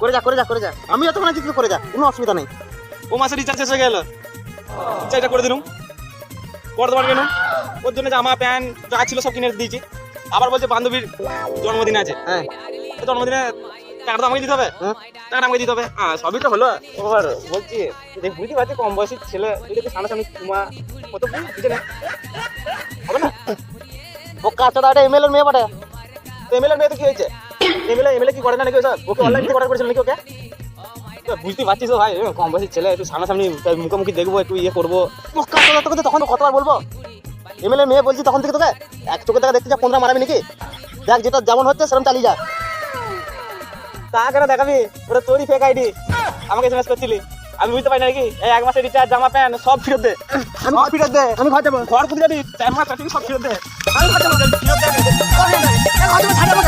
করে যা করে যা করে যা, আমি যতক্ষণ আছি তুই করে যা, কোনো অসুবিধা নেই। ও মাসের রিচার্জ শেষ হয়ে গেল, রিচার্জটা করে দিলুম। করে দেওয়ার কেন, ওর জন্য জামা প্যান্ট যা ছিল সব কিনে দিয়েছি। আবার বলছে বান্ধবীর জন্মদিন আছে, হ্যাঁ জন্মদিনে টাকাটা তো আমাকে দিতে হবে, হ্যাঁ। টাকাটা আমাকে দিতে হবে। সবই তো হলো। এবার বলছি দেখ, বুঝতে পারছি কম বয়সী ছেলে, যদি একটু সামনাসামনি তোমা কত বুঝে না হবে না। ও কাঁচা একটা এমএলএর মেয়ে পাঠা। এমএলএ মেয়ে তো কি হয়েছে, এমএলএ কি করে না নাকি ওসব, ওকে অনলাইন থেকে অর্ডার করেছিল নাকি ওকে। বুঝতে পারছিস তো ভাই, কম বয়সী ছেলে, একটু সামনাসামনি মুখোমুখি দেখবো, একটু ইয়ে করবো। ও কাঁচা তোকে তখন তো কতবার বলবো, এমএলএ মেয়ে বলছি তখন থেকে তোকে, এক চোখে দেখা দেখতে যা 15 মারাবি নাকি? দেখ যেটা যেমন হচ্ছে সেরকম চালিয়ে যা। তা কেন দেখাবি, ওটা তোরই ফেক আইডি, আমাকে এসএমএস করছিলি। আমি বুঝতে পারি না নাকি, এই 1 মাসের রিচার্জ জামা প্যান্ট সব ফেরত দে, আমি সব ফেরত দে। আমি ঘর যাবো। ঘর খুঁজে যাবি, 4 মাস সব ফেরত দে। আমি ঘর যাবো। ঘর যাবো, ছাড় যাবো।